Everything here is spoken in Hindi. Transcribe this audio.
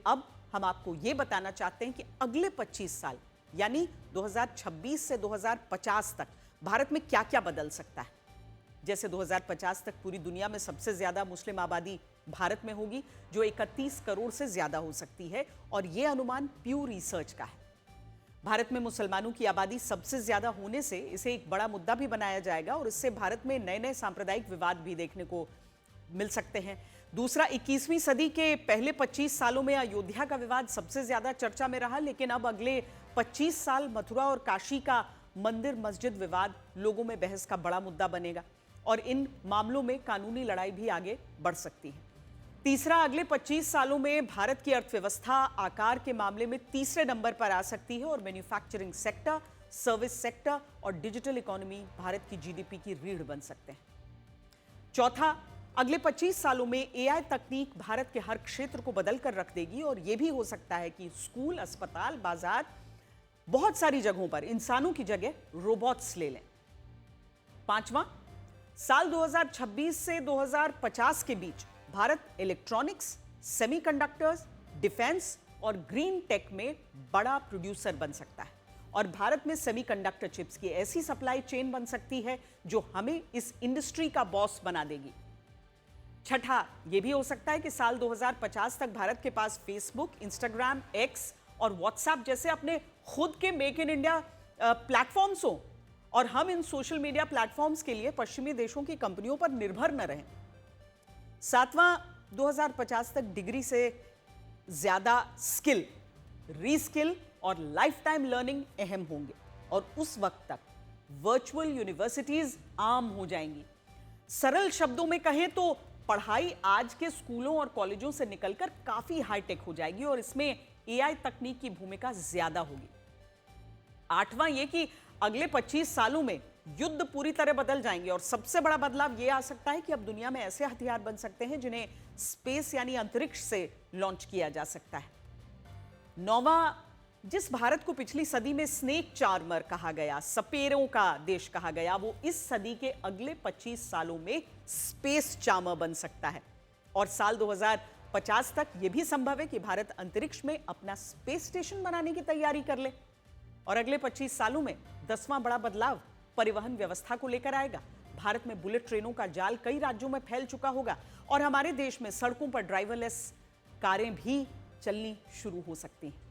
अब हम आपको ये बताना चाहते हैं कि अगले 25 साल यानी 2026 से 2050 तक भारत में क्या क्या बदल सकता है। जैसे 2050 तक पूरी दुनिया में सबसे ज्यादा मुस्लिम आबादी भारत में होगी, जो 31 करोड़ से ज्यादा हो सकती है, और यह अनुमान प्यू रिसर्च का है। भारत में मुसलमानों की आबादी सबसे ज्यादा होने से इसे एक बड़ा मुद्दा भी बनाया जाएगा और इससे भारत में नए नए सांप्रदायिक विवाद भी देखने को मिल सकते हैं। दूसरा, 21वीं सदी के पहले 25 सालों में अयोध्या का विवाद सबसे ज्यादा चर्चा में रहा, लेकिन अब अगले 25 साल मथुरा और काशी का मंदिर मस्जिद विवाद लोगों में बहस का बड़ा मुद्दा बनेगा और इन मामलों में कानूनी लड़ाई भी आगे बढ़ सकती है। तीसरा, अगले 25 सालों में भारत की अर्थव्यवस्था आकार के मामले में तीसरे नंबर पर आ सकती है और मैन्युफैक्चरिंग सेक्टर, सर्विस सेक्टर और डिजिटल इकोनॉमी भारत की जीडीपी की रीढ़ बन सकते हैं। चौथा, अगले 25 सालों में एआई तकनीक भारत के हर क्षेत्र को बदल कर रख देगी और यह भी हो सकता है कि स्कूल, अस्पताल, बाजार, बहुत सारी जगहों पर इंसानों की जगह रोबोट्स ले लें। पांचवां, साल 2026 से 2050 के बीच भारत इलेक्ट्रॉनिक्स, सेमीकंडक्टर्स, डिफेंस और ग्रीन टेक में बड़ा प्रोड्यूसर बन सकता है और भारत में सेमीकंडक्टर चिप्स की ऐसी सप्लाई चेन बन सकती है जो हमें इस इंडस्ट्री का बॉस बना देगी। छठा, यह भी हो सकता है कि साल 2050 तक भारत के पास फेसबुक, इंस्टाग्राम, एक्स और व्हाट्सएप जैसे अपने खुद के मेक इन इंडिया प्लेटफॉर्म्स हो और हम इन सोशल मीडिया प्लेटफॉर्म्स के लिए पश्चिमी देशों की कंपनियों पर निर्भर न रहें। सातवां, 2050 तक डिग्री से ज्यादा स्किल, रीस्किल और लाइफ टाइम लर्निंग अहम होंगे और उस वक्त तक वर्चुअल यूनिवर्सिटीज आम हो जाएंगी। सरल शब्दों में कहें तो पढ़ाई आज के स्कूलों और कॉलेजों से निकलकर काफी हाईटेक हो जाएगी और इसमें एआई तकनीक की भूमिका ज्यादा होगी। आठवां, यह कि अगले 25 सालों में युद्ध पूरी तरह बदल जाएंगे और सबसे बड़ा बदलाव यह आ सकता है कि अब दुनिया में ऐसे हथियार बन सकते हैं जिन्हें स्पेस यानी अंतरिक्ष से लॉन्च किया जा सकता है। नौवां, जिस भारत को पिछली सदी में स्नेक चार्मर कहा गया, सपेरों का देश कहा गया, वो इस सदी के अगले 25 सालों में स्पेस चार्मर बन सकता है और साल 2050 तक यह भी संभव है कि भारत अंतरिक्ष में अपना स्पेस स्टेशन बनाने की तैयारी कर ले। और अगले 25 सालों में 10वां बड़ा बदलाव परिवहन व्यवस्था को लेकर आएगा। भारत में बुलेट ट्रेनों का जाल कई राज्यों में फैल चुका होगा और हमारे देश में सड़कों पर ड्राइवरलेस कारें भी चलनी शुरू हो सकती हैं।